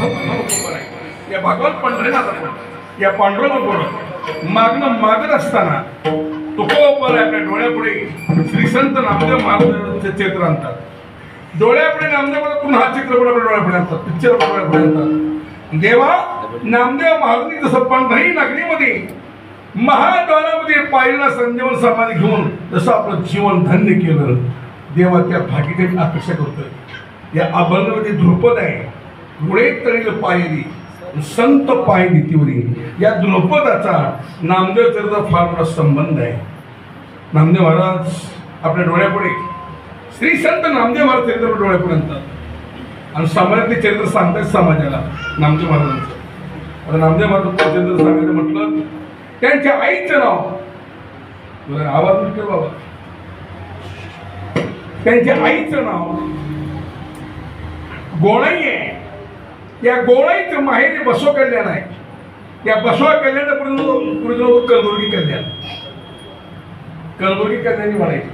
या भगवान पंढरीनाथ या पांडुरंग मागणं मागत असताना तुकोबर आपल्या डोळ्यापुढे श्री संत नामदेव महाराजांचे चित्र आणतात. डोळ्यापुढे नामदेव महाराज पुन्हा हा चित्रपट आपल्या डोळ्यापुढे आणतात, पिक्चर डोळ्यापुढे आणतात. देवा नामदेव महाराजांनी जसं पंढरी नगरीमध्ये महाद्वारामध्ये पायरीला संजीवन समाधी घेऊन जसं आपलं जीवन धन्य केलं, देवा त्या भागीचे अपेक्षा करतोय. या अभंगामध्ये ध्रुपद आहे, मुळे तळील पायरी संत पाय नीतीवरी. या ध्रुपदाचा नामदेव चरित्र फार मोठा संबंध आहे. नामदेव महाराज आपल्या डोळ्यापुढे श्री संत नामदेव महाराज चरित्र डोळ्यापुढे आणतात आणि समाजातले चरित्र सांगतात समाजाला नामदेव महाराजांचं. आता नामदेव महाराजांचं चरित्र सांगायचं म्हटलं, त्यांच्या आईचं नाव, आवाज नसते बाबा, त्यांच्या आईचं नाव गोणाई आहे. या गोणाईचं माहेर बसव कल्याण आहे. या बसवा कल्याणापर्यंत कलबुर्गी कल्याण, कलबुर्गी कल्याणी म्हणायची.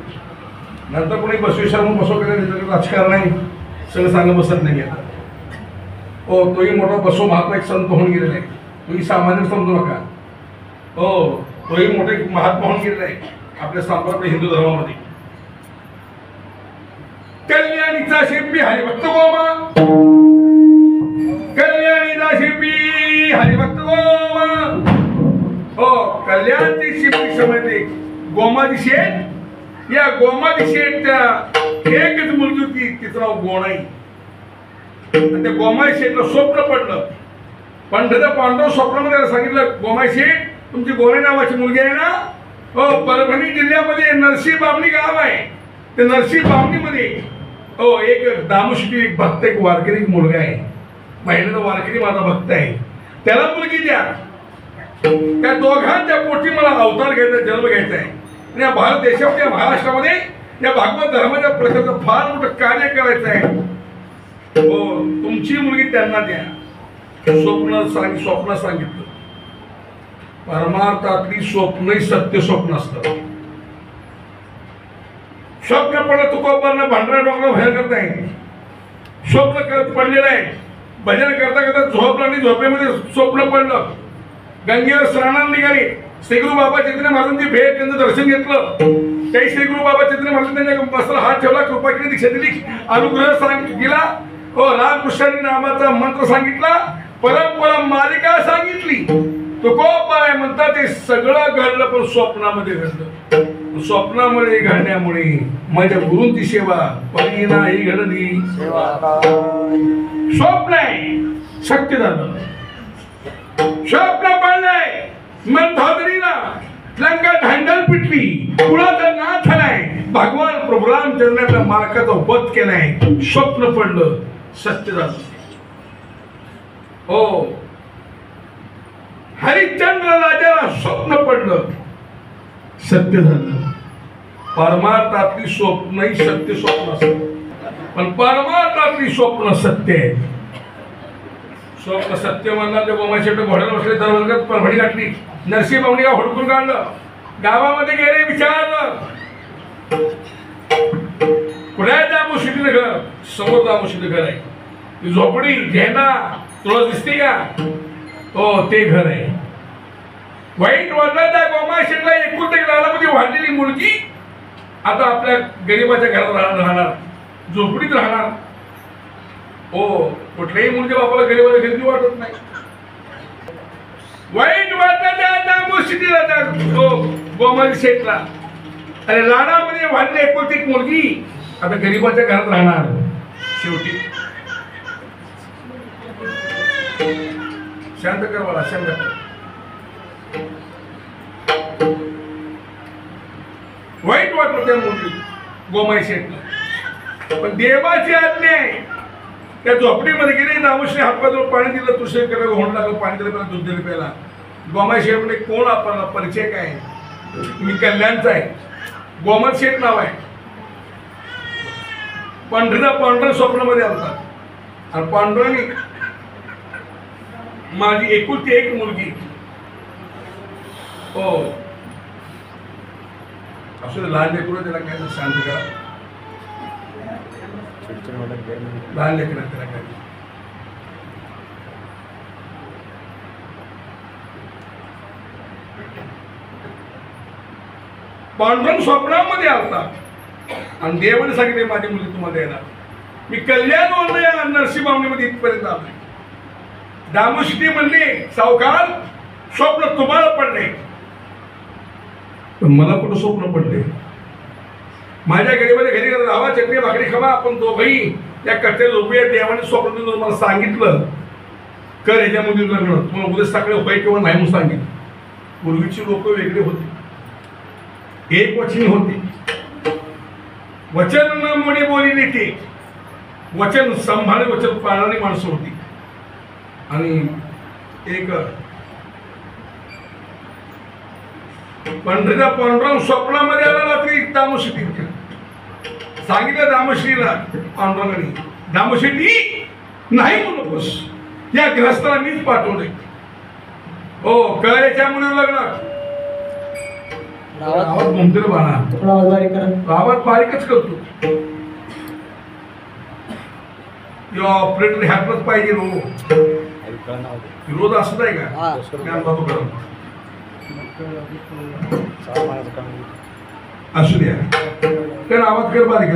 नंतर कोणी बसवेश्वर म्हणून बसव कल्याण राजकारण आहे, सगळं सांगत बसत नाही. आता हो, तोही मोठा बसव महात्मा एक संत होऊन गेलेला आहे, तोही सामान्य समजू नका. हो, तोही मोठे महात्मा होऊन गेलेला आहे आपल्या संपूर्ण हिंदू धर्मामध्ये. कल्याणीचा शिंपी हरिभक्त गोमा, कल्याणीचा शिंपी हरिभक्त गोमा. हो, कल्याणची शिंपी समजली गोमाची शेठ. या गोमाची शेठ त्या एकच मुलगी होती, तिचं नाव गोणाई. आणि त्या गोमाई शेठला स्वप्न पडलं. पंढरीचा पांडव स्वप्नामध्ये सांगितलं, गोमाई शेठ तुमची गोणाई नावाची मुलगी आहे ना. हो, परभणी जिल्ह्यामध्ये नरसी बामणी गाव आहे. ते नरसी बामणीमध्ये हो एक दामुष्टी एक भक्त, एक वारकरी एक मुलगा आहे. महिन्याचा वारकरी माझा भक्त आहे, त्याला मुलगी द्या. त्या दोघांच्या पोटी मला अवतार घ्यायचा, जन्म घ्यायचा आहे. आणि या भारत देशामध्ये महाराष्ट्रामध्ये या भागवत धर्माच्या प्रकारचं फार मोठं कार्य करायचं आहे. हो, तुमची मुलगी त्यांना द्या. स्वप्न सांगितलं. परमार्थातली स्वप्नही सत्य स्वप्न असतात. स्वप्न पडलं तुकोबांना भांडरा डोंगरा भजन करता येईल. स्वप्न पडलेलं आहे, भजन करता करता झोपलं आणि झोपेमध्ये स्वप्न पडलं. गंगेवर स्नानाला निघाली. श्रीगुरु बाबा चैतन्य महाराजांची भेट, त्यांचं दर्शन घेतलं. काही श्रीगुरु बाबा चैतन्य महाराजांनी त्यांच्या मस्तकावर हात ठेवला, कृपा केली, दीक्षा दिली, अनुग्रह दिला. हो, रामकृष्णांनी नामाचा मंत्र सांगितला, परंपरा मालिका सांगितली. तुकोबा म्हणतात ते सगळं घडलं, पण स्वप्नामध्ये घडलं. स्वप्नामध्ये घडण्यामुळे माझ्या गुरूंची सेवा परी नाही घडली. स्वप्न आहे, सत्य झालं. स्वप्न पडलंय, मन धादरीला लंका ढांडल पिटली, कुणाचा नाथ आलाय, भगवान प्रभू रामचंद्राच्या मार्गाचा वध केलाय. स्वप्न पडलं, सत्य झालं. हो, हरिश्चंद्र राजाला स्वप्न पडलं, सत्य झालं. परमार्थातली स्वप्नही सत्य स्वप्न असतात, पण परमार्थातली स्वप्न सत्य आहे. स्वप्न सत्य म्हणलं ते गोमाशेट घोड्याला बसले, दरवाजात परभणी गाठली. नरसी बामणी गाव हुडकून काढलं, गावामध्ये गेले, विचारलं कुठे दामोशीचं घर. समोर दामोशीचं घर आहे. ती झोपडी झेंडा तुला दिसते का? हो, ते घर आहे. वाईट वाटलं त्या गोमाशेटला एकूण एक लालामध्ये वाढलेली मुलगी आता आपल्या गरीबाच्या घरात राहणार, झोपडीत राहणार. हो, कुठल्याही मुलगी बापाला गरीबाला गर्दी वाटत नाही. वाईट वाटलं त्या दामोशीला, त्या गोमाली शेठला. अरे लाडामध्ये वाढली एकुलती एक मुलगी आता गरीबाच्या घरात राहणार. शेवटी शांत कर मला, शांत कर. वाईट वाटलं त्या मुलगी गोमाई शेठला, पण देवाची आज्ञा आहे. त्या झोपडीमध्ये गेले, दामोशी हातपाजवळ पाणी दिलं, तुळशी करायला होऊन लागलं, पाणी दिलं, दूध दिलं प्यायला. गोमाई शेठ म्हणजे कोण, आपला परिचय काय? मी कल्याणचा आहे, गोमत शेठ नाव आहे. पंढरीला पांढरा स्वप्नामध्ये आलता आणि पांडुरंगाने माझी एकुलती एक मुलगी. हो, असं लहान लेकरू त्याला काय शांत करा. लहान लेकरा त्याला काय पांडुरंग स्वप्नामध्ये आलता आणि देवाने सांगितले माझी मुली तुम्हाला येणार. मी कल्याण वर्ण नरसिंहबावणीमध्ये इथपर्यंत आलोय. दामोशिटी म्हणले सावकार स्वप्न तुम्हाला पडले पण मला कुठं स्वप्न पडले. माझ्या गरीबाच्या घरी राहा चटणी भाकरी खावा आपण दोघंही त्या कट्ट्यात उभे देवाने स्वप्न तुम्हाला सांगितलं कर ह्याच्यामध्ये लग्न तुम्हाला उद्या सकाळी होय किंवा नाही म्हणून सांगितलं. पूर्वीची लोक वेगळे होते एक वचनी होते. वचन न मोडी बोली ते वचन संभाळणे वचन पाळणारी माणसं होती. आणि एक पंढरीचा पांडुरंग स्वप्नामध्ये आला रात्री दामोशिटी सांगितलं दामोशिटीला पांडुरंगाने दामोशिटी नाही म्हणू नकोस या ग्रस्ताला मीच पाठवले. हो कळल्याच्या मुलीवर लग्न आवाज घुमते रे बाळा आवाज बारीकच करतो. ऑपरेटर ह्यातच पाहिजे रोज असत आहे का असू द्या कारण आवाज कर बारीक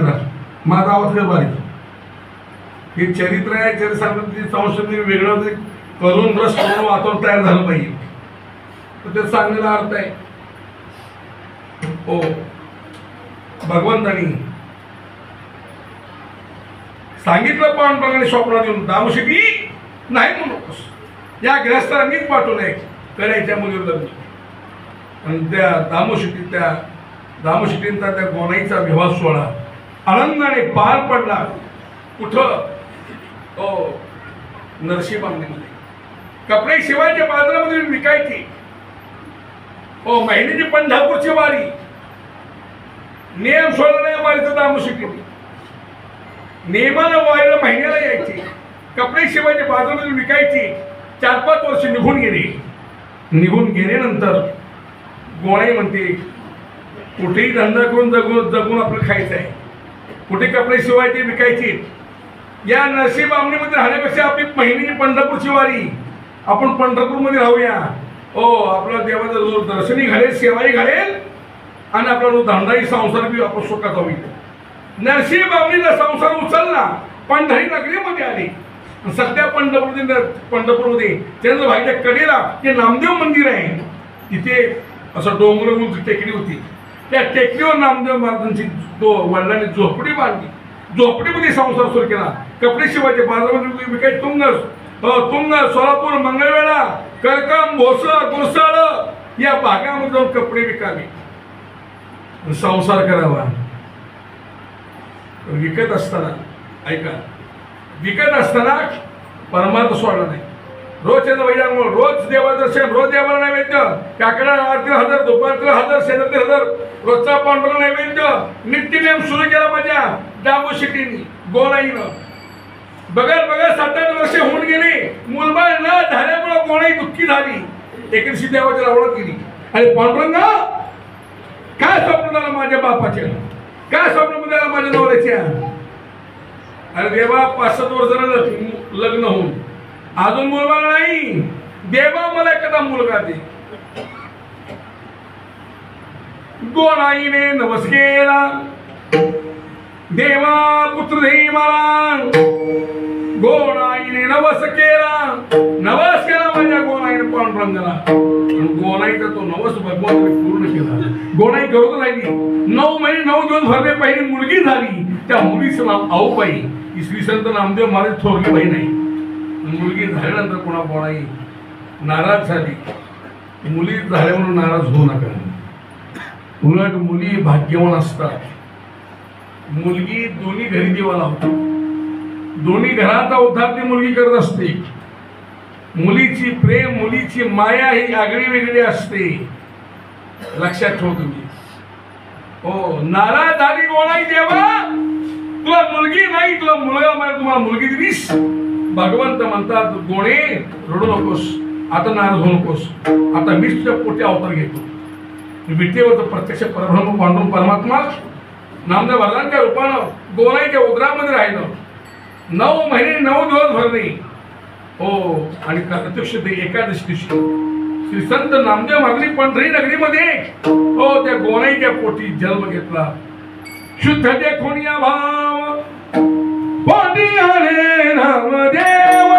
माझा आवाज कर बारीक. हे चरित्र आहे चरित्र संस्कृती वेगळं करून रस करून वातावरण तयार झालं पाहिजे तर ते सांगण्याला अर्थ आहे. हो भगवंतानी सांगितलं पांडुरंगाने स्वप्नात येऊन दामोशिटी नाही म्हणू नकोस या ग्रस्ताला मीच पाठवलंय करायच्या मुलीवर लग्न. आणि त्या दामोशिटींचा त्या गोनाईचा विवाह सोहळा आनंदाने पार पडला. कुठं नरसिंहबावणीमध्ये कपडे शिवायच्या बाजारामध्ये विकायची. महिन्याची पंढरपूरची वारी नियम सोडला नाही वारीचा दामोशिटीने नियमानं वारीला महिन्याला यायची. कपडे शिवायच्या बाजारामध्ये विकायची. 4-5 वर्ष निघून गेल्यानंतर गोणाई म्हणते कुठेही धंदा करून जगून आपलं खायचं आहे. कुठे कपडे शिवायचे विकायची. या नरसिंहबावणीमध्ये राहण्यापेक्षा आपली महिन्याची पंढरपूरची वारी आपण पंढरपूरमध्ये राहूया. आपला देवाचं दर्शनही घालेल सेवाही घालेल आणि आपला धंदाही संसार बी आपण सुखाचा होईल. नरसिंहबावणीला संसार उचलला पंढरी नगरीमध्ये आली. सध्या पंढरपूरमध्ये चंद्रभागेच्या कडेला ते नामदेव मंदिर आहे. तिथे असं डोंगर टेकडी होती. त्या टेकडीवर नामदेव महाराजांची वडिलांनी झोपडी बांधली. झोपडीमध्ये संसार सुरू केला. कपडे शिवायचे बाजारामध्ये विकायचे. तुंग सोलापूर मंगळवेढा करकम भोसर गुरसाळ या भागामध्ये जाऊन कपडे विकावे संसार करावा. विकत असताना परमार्थ सोडला नाही. रोज रोज देवादर्शन रोज देवाला नैवेद्य काकडा आरती 1000 दुपारतीला 1000 शेजारती 1000 रोजचा पांडुरंग नैवेद्य नित्यनेम सुरू केला माझ्या दामोशिटीने गोणाईनं. बघत 7-8 वर्ष होऊन गेली. मुलबाळ न झाल्यामुळे गोणाई दुःखी झाली. एकदिवशी देवाची रावणात गेली आणि पांडुरंग काय स्वप्न झालं माझ्या बापाच्या काय स्वप्न झालं माझ्या नवऱ्याच्या. अरे देवा 5-7 वर्ष लग्न होऊन अजून मुलगा नाही. देवा मला एखादा मुलगा दे. गोणाईने नवस केला देवा पुत्र दे मला. गोणाईने नवस केला माझ्या गोणाईने पांडुरंगाला. गोणाईचा तो नवस भगवंताने पूर्ण केला. गोणाई गरोदर राहिली. 9 महिने 9 दिवस भरले. पहिली मुलगी झाली. त्या मुलीचं नाव आऊबाई. इसवी संत नामदेव महाराज थोरली बहीण आहे. मुलगी झाल्यानंतर कोणा गोणाई नाराज झाली. मुली झाल्या म्हणून नाराज होऊ नका. उलट मुली भाग्यवान असतात. मुलगी दोन्ही घरी देवा लावतात. दोन्ही घराचा उद्धार ती मुलगी करत असते. मुलीची प्रेम मुलीची माया ही आगळी वेगळी असते. लक्षात ठेव तुम्ही. नाराज झाली गोणाई देवा तुला मुलगी नाही तुला मुलगा मला तुम्हाला मुलगी दिलीस. भगवंत म्हणतात गोणे रडू नकोस आता नाराज होऊ नकोस. आता मीच तुझ्या पोटी अवतार घेतो. विटेवर प्रत्यक्ष परब्रह्म पांडुरंग परमात्मा नामदेव महाराजांच्या रूपानं गोणाईच्या उदरामध्ये राहिलं. 9 महिने 9 दिवस भरले. आणि प्रत्यक्ष एकादशी दिवशी श्री संत नामदेव महाराजांनी पंढरी नगरीमध्ये हो त्या गोनाईच्या पोटी जन्म घेतला. शुद्ध देखून या भाव पोटी आले नामदेव,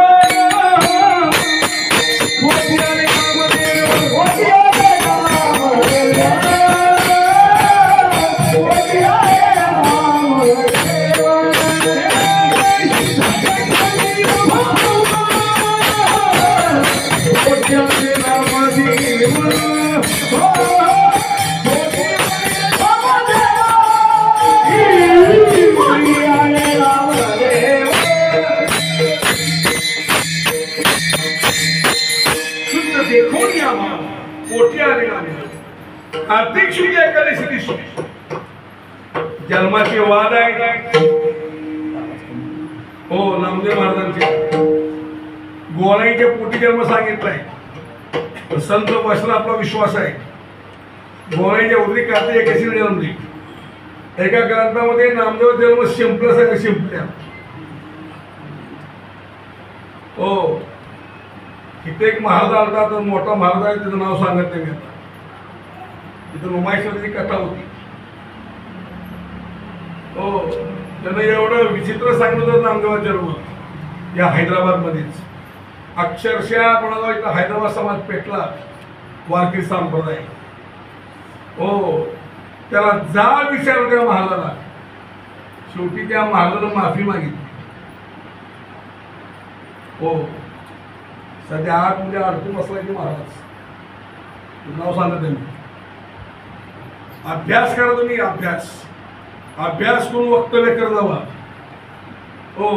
पोटी आले नामदेव, पोटी आले नामदेव, पोटी आले नामदेव. कार्तिक शुक्ल एकादशी दिवशी जन्माचे वाद आहे हो नामदेव महाराजांचे. गोवाईच्या पोटी जन्म सांगितलाय. संत बसला आपला विश्वास आहे. गोवाईच्या उदरी कार्तिक एकादशी जन्मली. एका ग्रंथामध्ये नामदेव जन्म शिंपल्यासारखं शिंपल्या हो. इथे एक महाराज आलता तर मोठा महाराज आहे त्याचं नाव सांगत नाही. आता तिथं उमाईश्वराची कथा होती हो. त्यानं एवढं विचित्र सांगितलं होतं नामदेवा जन्म या हैदराबाद मध्येच. अक्षरशः कोणाला इथं हैदराबाद समाज पेटला वारकरी संप्रदाय हो. त्याला जा विचारलं त्या महाराजाला. शेवटी त्या महाराजानं माफी मागितली हो. सध्या आतमध्ये अडकून बसला की महाराज नाव सांगत त्यांनी. अभ्यास करा तुम्ही. अभ्यास करून वक्तव्य करत जावा हो.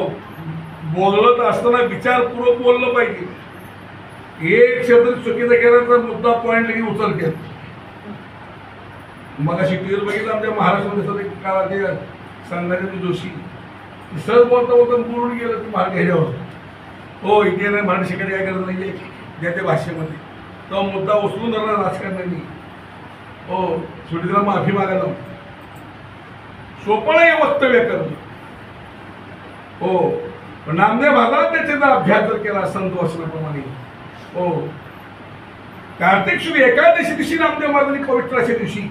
बोलत असताना विचारपूर्वक बोललं पाहिजे. एक शब्द चुकीचा केला तर मुद्दा पॉईंट लगेच उचलते. मग अशी टीव्हीवर बघितलं आमच्या महाराष्ट्रामध्ये काळाचे संघाचे जोशी सहज बोलता बोलता बोलून गेलं की महाराज ह्याच्यावर हो. इथे नाही मराठी शिकायची काय गरज नाही ज्या त्या भाषेमध्ये. तो मुद्दा उचलून धरला राजकारण्यांनी हो. शेवटी त्याला माफी मागायला सोपं नाही वक्तव्य करणं हो. पण नामदेव महाराज त्याचा अभ्यास जर केला संत वचनाप्रमाणे हो. कार्तिक शुक्ल एकादशी दिवशी नामदेव महाराजांनी पवित्राच्या दिवशी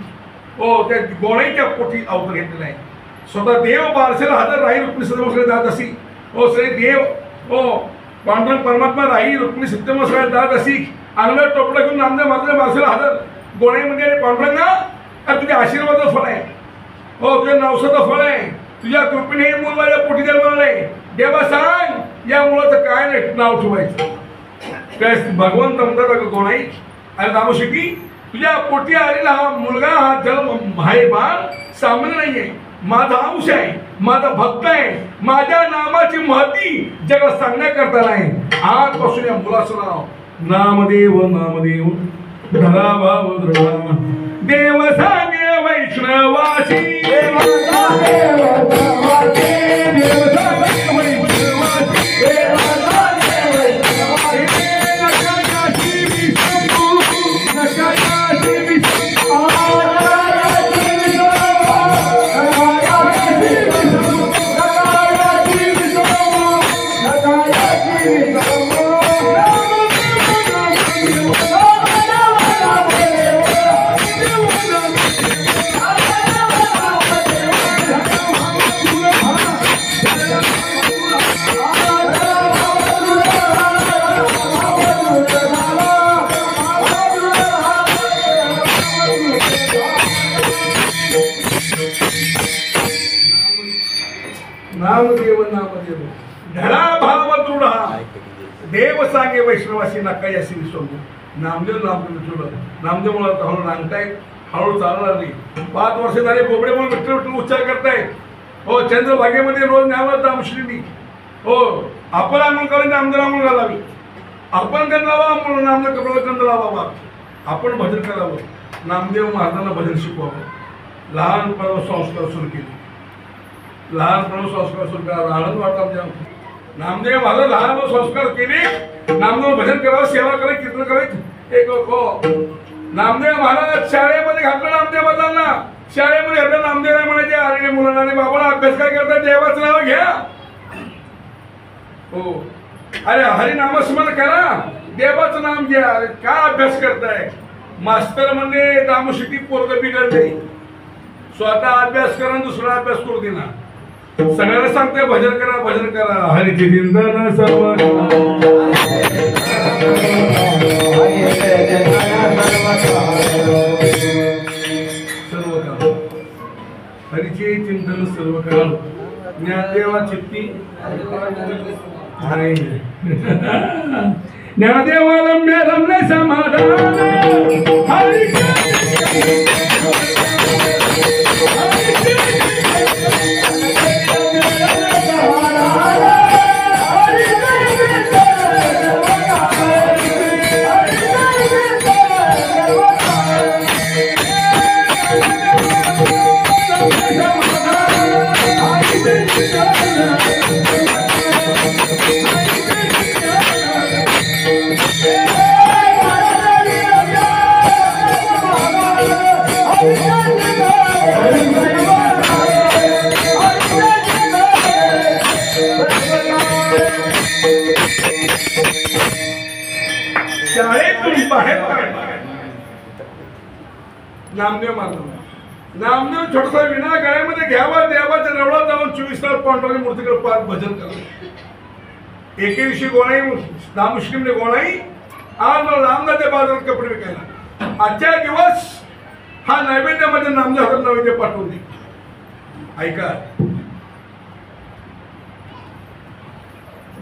हो त्या गोणाईच्या पोटी अवतार घेतलेला आहे. स्वतः देव बारसेला हजर राही रुक्मिणी सत्यमसळे जात असी हो. सगळे देव हो पांडुरंग परमात्मा राही रुक्मिणी सत्यमसळे जात असी. अंगलट टोपला घेऊन नामदेव महाराज बारसेला हजर गोणाईमध्ये. पांडुरंगा तुझ्या आशीर्वादाचं फळ आहे हो. तुझ्या नवसाचं फळ आहे. तुझ्या कृपेने हे मूल माझ्या पोटी जन्माला आहे. देवा सांग या मुलाचं काय नाही नाव ठेवायचं. काय भगवंत म्हणतात गोणाई आणि दामोशिकी तुझ्या पोटी आलेला हा मुलगा हा जन्म आहे बाळ सामान्य नाहीये. माझा अंश आहे. माझा भक्त आहे. माझ्या नामाची महती जगाला सांगण्याकरता नाही. आजपासून या मुलाचं नाव नामदेव नामदेव धरा भाव द्रोणा देव सांगे वैष्णवासी. देव सांगे वैष्णवासी. देव सांगे वैष्णवासी. देव सांगे वैष्णवासी. नकाशी विष्णू नकाशी विष्णू नामदेव नामदेव धरा भाव दृढ देव सांगे वैष्णवासी नकायासी विसंग. नामदेव नामदेव ठेवलं. नामदेव मुळे हळूहळू रांगतायत. हळूहळू चालणार नाही. 5 वर्ष झाले बोबडे म्हणून विठ्ठल विठ्ठल उच्चार करतायत हो. चंद्रभागेमध्ये रोज न्यावं दामश्रीनी हो. आपण आंघोळ करावी नामदेव आंघोळ घालावी. आपण गंध लावा म्हणून नामदेव कपड्याला गंध लावावा. आपण भजन करावं. नामदेव महाराजांना भजन शिकवावं. लहानपणावर संस्कार सुरू केले. लहानपणावर संस्कार सुरू करा. आनंद वाटतो आमच्या. नामदेव महाराज लहानपण संस्कार केले. नामदेव भजन करावं. सेवा करायची. कीर्तन करायचं. एक हो नामदेव महाराज शाळेमध्ये घातलं. नामदेव महाराजांना शाळेमध्ये घातलं. नामदेव नाही म्हणायचे अरे मुलांना बाबाला अभ्यास काय करतात देवाचं नाव घ्या हो. अरे हरिनामस्मरण करा, देवाचं नाम घ्या. अरे काय अभ्यास करताय? मास्तर म्हणले दामोशिटी पोरग बिघडले, स्वतः अभ्यास करा दुसरा अभ्यास करू देना. सगळ्यांना सांगतोय भजन करा, भजन करा. हरिचे चिंतन सर्व हरिचे चिंतन सर्व काळ ज्ञानदेवा चित्ती ज्ञानदेवा रम्य रम्य समाधान शाळेतून बाहेर नामदेव मानतो. नामदेव छोटसा विना गळ्यामध्ये घ्यावा, देवाच्या रवळात जाऊन 24 तास पांडुरंग मूर्तीकडे पाच भजन करा. एके दिवशी गोणाई नामुष्कीमने गोणाई आज मला रामदाच्या बाजारात कपडे विकायला. आजच्या दिवस हा नैवेद्यामध्ये नामदेव हातात नैवेद्य पाठवून दे. ऐका,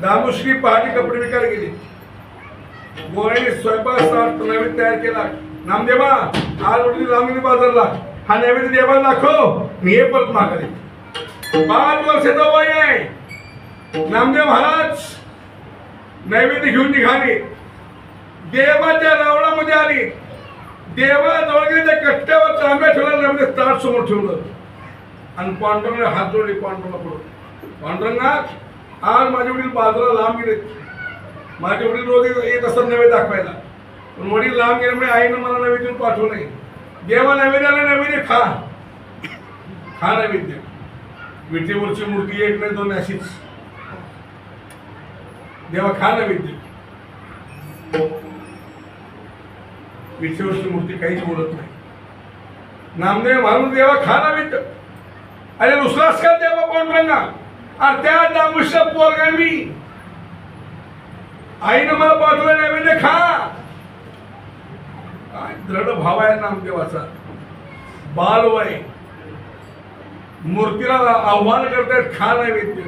नामुष्की पहाटे कपडे विकायला गेली. गोळ्याने स्वयंपाक नैवेद्य तयार केला. नामदेवा आज उठली रामगिरी बाजारला, हा नैवेद्य देवाला दाखव, मी हे परत मागाले. 5 वर्षाचा वय आहे. नामदेव महाराज नैवेद्य घेऊन निघाले. देवाच्या रावणामध्ये आली. देवाजवळ गेले, त्या कट्ट्यावर तांब्या ठेवला, नैवेद्य ताट समोर ठेवलं आणि पांडुरंगाने हात जोडले. पांडुरंगा आज माझे वडील बाजाराला लांब गेले. माझे वडील रोज येत असतात नैवेद्य दाखवायला, पण वडील लांब गेल्यामुळे आईनं मला नैवेद्य पाठवलं नाही. देवा नैवेद्याला नैवेद्य खा, खा नैवेद्य. विठेवरची मूर्ती एक नाही दोन अशीच. देवा खा नैवेद्य. विठेवरची मूर्ती काहीच बोलत नाही. नामदेव म्हणून देवा खा नैवेद्य. अरे दुसराच का देवा पांडुरंगा? अरे त्या दामुष्य पोरगा मी, आईनं मला पाठवलं नैवेद्य खा. काय दृढ भाव आहे नामदेवाचा. बालवय मूर्तीला आव्हान करतायत, खा नैवेद्य.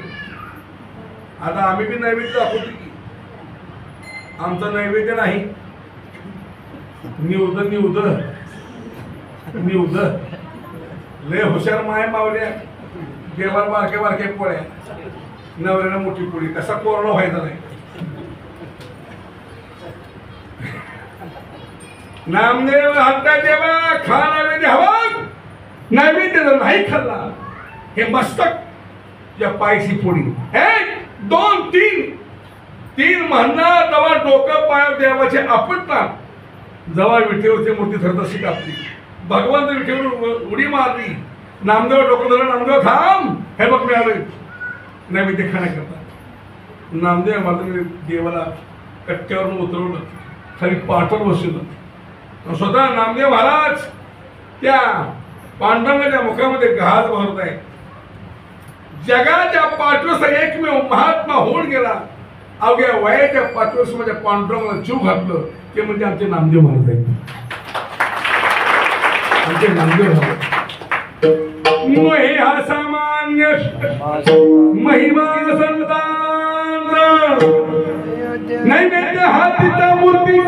आता आम्ही बी नैवेद्य दाखवतो की आमचं नैवेद्य नाही. निवद निवद निवद लय हुशार माय मावल्या. देवाला बारके बारके पोळ्या, नवऱ्याला मोठी पोळी. कसा कोरडा व्हायचा नाही. नामदेव हत्या देवा खा नैवेद्य हवा. नैवेद्य जर नाही खाल्ला, हे मस्तक या पायची पोळी 1 2 3 म्हणणार तेव्हा डोकं पायावर देवाचे आपटणार. जेव्हा विठेवरची मूर्ती थरथरशी कापली, भगवंत विठेवर उडी मारली. नामदेव डोकं धरलं, नामदेव थांब, हे बघ मिळालं नैवेद्य खाण्याकरता. नामदेव महाराजांनी देवाला कट्ट्यावरून उतरवलं, खाली पाठवर बसवलं. स्वतः नामदेव महाराज त्या पांडुरंगाच्या मुखामध्ये घास भरत आहे. जगाच्या पाठवसा एकमेव महात्मा होऊन गेला. अवघ्या वयाच्या पाठवस माझ्या पांडुरंगाला जीव घातलं ते म्हणजे आमचे नामदेव महाराज आहेत. आमचे नामदेव महाराज मोहे हा सामान्य महिमा संतान नैवेद्य हातीचा मूर्ती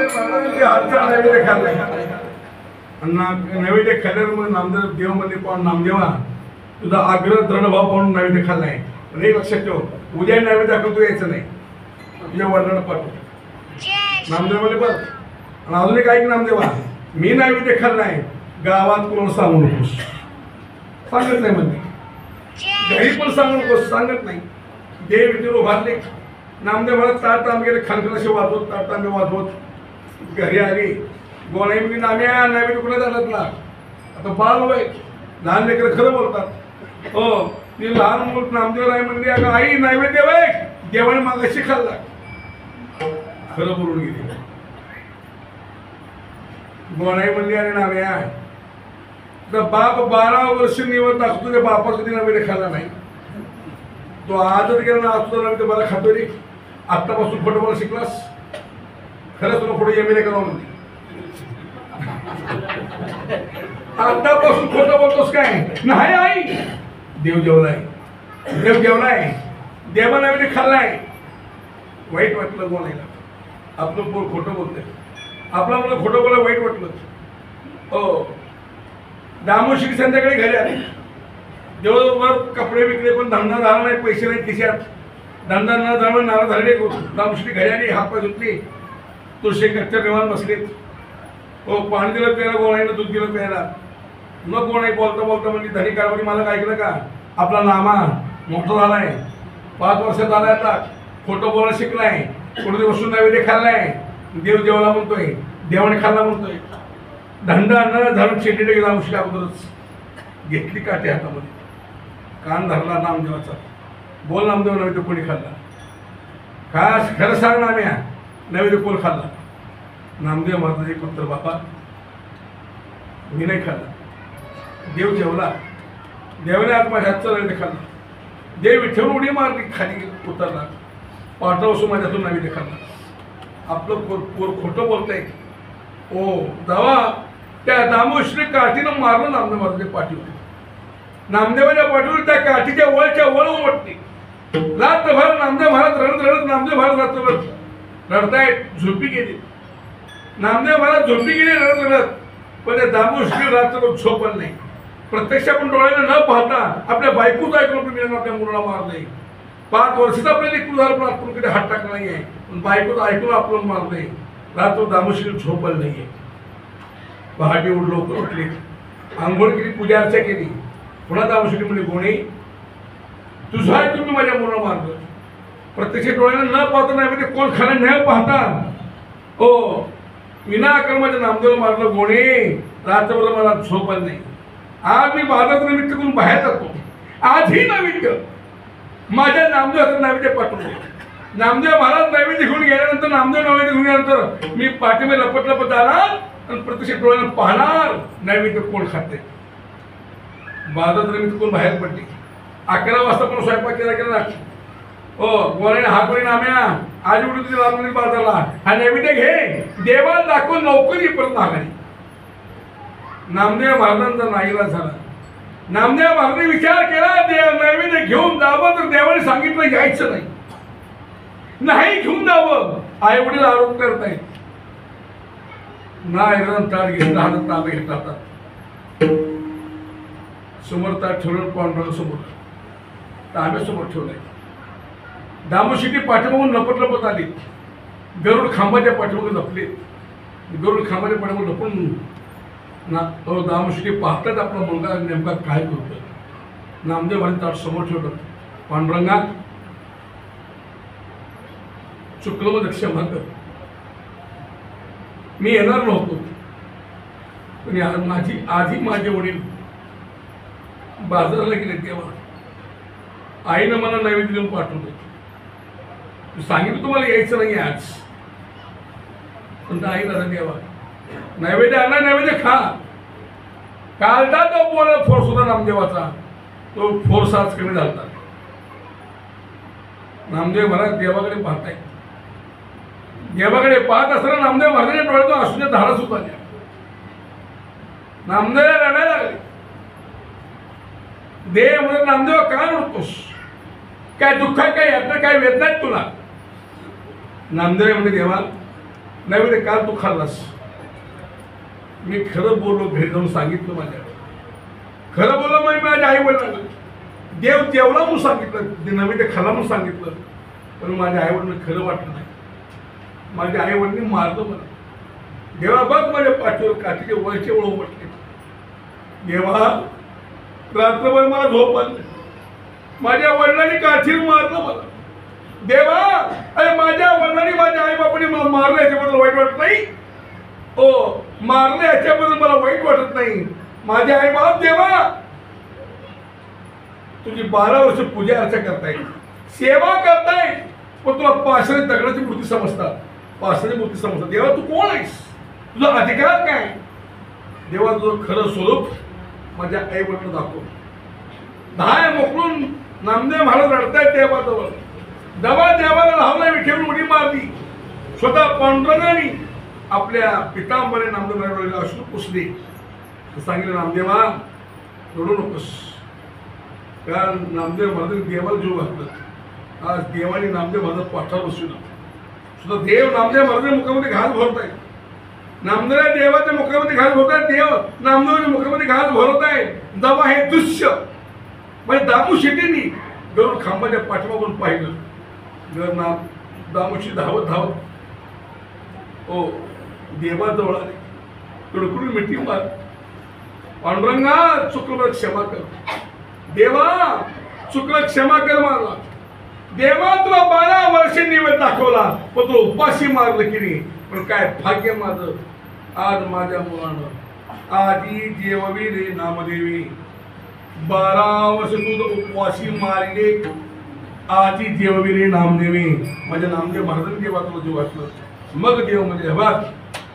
नैवेद्य खाल्लाय नैवेद्य खाल्ल्यावर नामदेव देव म्हणजे पण नामदेवा तुझा आग्रह दृढभाव पाहून नैवेद्य खाल्लाय. पण एक लक्षात ठेव उद्या नैवेद्य दाखवून तू यायचं नाही. तुझ्या वडिलांना पाठव. नामदेव म्हणजे बघ आणि अजून एक ऐक नामदेवा मी नैवेद्य खाल्लाय गावात कोण सांगू नकोस. सांगत नाही म्हणजे घरी पण सांगू नकोस. सांगत नाही. देव विठ्ठल उभारले. नामदेव म्हणत ताट तांबे गेले खणखणाशी वाजवत ताट तांबे वाजवत घरी आली. गोळाई म्हणजे नाम्या नैवेद्य कुठे झाला तुला आता बाल वय लहान लेकरं खरं बोलतात. हो ती लहान मूल नामदेव राय म्हणली अगं आई नैवेद्य वय देवाने मागाशी खाल्ला. खरं बोलून गेली. गोळाई म्हणली अरे नाम्या तर बाप 12 वर्ष निवड दाखवतो त्या बापा कधी नैवेद्य खाल्ला नाही. तो आजच गेला ना आज तुझा नैवेद्य मला खातो रे. आत्तापासून खोटं बोला शिकलास. खरंच तुला खोटं एम.ए. करावं म्हणते. आतापासून खोटं बोलतोस काय नाही आई देव जेवलाय. देव जेवलाय. देवा नैवेद्य खाल्लाय. वाईट वाटलं बोलायला. आपलं पोर खोटं बोलतंय. आपला मला खोटं बोलायला वाईट वाटलं. हो दामोश्री संध्याकाळी घरी आले. देववर कपडे विकले पण धंदा झाला नाही. पैसे नाही खिशात. धंदा न झाला नाराज झाले. दामोश्री घरी आली. हात पाय धुतली. तुळशी कच्च्या देवान बसलीत. हो पाणी दिलं प्यायला गोणाईनं दूध दिलं प्यायला. मग गोणाई बोलता बोलता म्हणजे धनी कारभारी मला काय केलं का आपला नामा मोठा झालाय 5 वर्षात आलाय आता खोटं बोलायला शिकलाय. कोणत्या वस्तू नैवेद्य खाल्लाय. देव जेवला म्हणतोय. देवाने खाल्ला म्हणतोय. धंदा न धरून शेतीने गेला मुश्किल अगोदरच घेतली काठी हातामध्ये. कान धरला नामदेवाचा. बोल नामदेव नैवेद्य कोणी खाल्ला. खास खरं सांग नाम्या नैवेद्य कोण खाल्ला. नामदेव महाराज एक उत्तर बापा मी नाही खाल्ला. देव जेवला. देवाने आज माझ्या हातचा नैवेद्य खाल्ला. देव विठ्ठल उडी मारली खाली उतरला. पाठवा वसून माझ्यातून नैवेद्य खाल्ला. आपलं पोर खोटं बोलतंय. ओ दवा त्या दामोश्री काठीनं मारलं नामदेव महाराज पाठीवर. नामदेवाच्या पाठीवर त्या काठीच्या वळच्या वळ उमटली. रात्रभर नामदेव महाराज रडत रडत नामदेव महाराज रात्रभर रडतायत. झोपी गेली. नामदेव महाराज झोपी गेले रडत रडत. पण त्या दामोश्री रात्रभर झोपल नाही. प्रत्यक्ष आपण डोळ्याने न पाहता आपल्या बायकोच ऐकून तुम्ही आपल्या मुलाला मारलंय. 5 वर्षाचा आपल्या लेकरू झालं पण आपण कधी हात टाकला नाही आहे. पण बायकोच ऐकून आपलं मारलंय. रात्र दामोश्री झोपल नाहीये. पहाटे उठ लवकर उठले. आंघोळ केली. पूजा अर्चा केली. पुन्हा दामोश्री म्हणजे गोणी तुझं आहे तुम्ही माझ्या मुलाला मारलं. प्रत्यक्ष डोळ्याने न पाहता नाही म्हणजे कोण खाणं न पाहता हो विनाकर्माच्या नामदेवाला मारलं. गोणे रात्रभर मला झोपल नाही. आज मी बाजारात निमित्त करून बाहेर जातो. आजही नैवेद्य माझ्या नामदेवाचं नैवेद्य पाठवतो. नामदेव महाराज नैवेद्य घेऊन गेल्यानंतर नामदेव नैवेद्य घेऊन गेल्यानंतर मी पाठीमध्ये लपट लपट जाणार आणि प्रत्यक्ष डोळ्यानं पाहणार नैवेद्य कोण खाते. बाजारात निमित्त करून बाहेर पडली. 11 वाजता पण स्वयंपाक केला. हो गोळ्याने हात वळी नाम्या आज उठून तुझ्या राममंदिर बाजारला हा नैवेद्य घे. देवाला दाखवून लवकर परत माघारी. नामदेव महाराजांचा नाईलाज झाला. नामदेव महाराजांनी विचार केला देव नैवेद्य घेऊन जावं तर देवाने सांगितलं यायचं नाही. नाही घेऊन जावं. आई वडील आरोप करतायत. नाही ताट घेतला हातात तांबे घेतला. समोर ताट ठेवलं. पांडुरंग समोर तांबे समोर ठेवलाय. दामोश्री पाठीमागून लपट लपत आली. गरुड खांबाच्या पाठीमागून लपले. गरुड खांबाच्या पाठीमागून लपून ना दामोश्री पाहतात आपला मुलगा नेमका काय करतोय. नामदेव महाराज ताट समोर ठेवलं. पांडुरंगा चुकलं मग क्षमा कर. मी येणार नव्हतो पण आधी माझे वडील बाजाराला गेले तेव्हा आईनं मला नैवेद्य देऊन पाठवलं. सांगितलं तुम्हाला यायचं नाही आज पण आई दादा देवा नैवेद्य आणला. नैवेद्य खा. कालचा तो बोला फोर्स होता नामदेवाचा तो फोर्स आज कमी झाला. नामदेव महाराज देवाकडे पाहताय. देवाकडे पाहत असताना नामदेव महाराजांच्या डोळ्यातून असून धारा सुद्धा आल्या. नामदेव रडायला लागले. देव म्हणजे नामदेव का रडतोस. काय दुःख काय यातनं काय वेदना आहेत तुला. नामदेव म्हणजे देवा नाही काल तू खाल्लास. मी खरं बोललो, घरी जाऊन सांगितलं माझ्या, खरं बोललो मग माझ्या आई वडिलांना. देव जेवला म्हणून सांगितलं, नवे ते खाल्ला म्हणून सांगितलं, पण माझ्या आई वडिलांना खरं वाटलं नाही. माझ्या आई वडिलांनी मारलं मला. देवा बघ माझ्या पाठीवर काठीचे वळचे वळ म्हटले. देवा रात्रभर मला झोप आली. माझ्या वडिलांनी काठीवर मारलं मला. देवा अरे माझ्या वडिलांनी माझ्या आई बापाने मला मारलं याच्याबद्दल वाईट वाटत नाही. हो मारलं याच्याबद्दल मला वाईट वाटत नाही. माझे आई बाप देवा तुझी 12 वर्ष पूजा अर्चा करताय, सेवा करताय, पण तुला पाषाणी दगडाची मूर्ती समजतात, पाषाणी मूर्ती समजतात. देवा तू कोण आहेस, तुझा अधिकार काय. देवा तुझं खरं स्वरूप माझ्या आई वडिलांना दाखव. दहा मोकळून नामदेव महाराज रडतायत देवाजवळ. दबा देवाला लावला, विठेवर उडी मारली. स्वतः पांडुरंगाने आपल्या पितांबरे नामदेव महाराज अश्रू पुसले. सांगितलं नामदेवा रडू नकोस, कारण नामदेव महाराज देवाला जीव घातलं. आज देवाने नामदेव महाराज पाठावर बसवलं. सुद्धा देव नामदेव महाराज मुखामध्ये घास भरत आहे. नामदेव देवाच्या मुखामध्ये घास भरत आहे. देव नामदेवाच्या मुखामध्ये घास भरत आहे. दवा हे दृश्य म्हणजे दामू शेट्टींनी गरुड खांबाच्या पाठीमागून पाहिलं. दामूशी धावत धावत ओ देवाजवळ आले. कडकडून मिठी मार. पांडुरंगा चुकलं क्षमा कर. देवा चुकलं क्षमा कर मला. देवा तुला 12 वर्ष निवेद दाखवला, पण तुला उपाशी मारलं की नाही. पण काय भाग्य माझं, आज माझ्या मुलानं आधी जेववी रे नामदेवी. 12 वर्ष तू उपवासी मारले, आधी जेववी रे नामदेवी. माझ्या नामदेव महाराजांनी देवा तुला जीव घातलं. मग देव म्हणजे बघ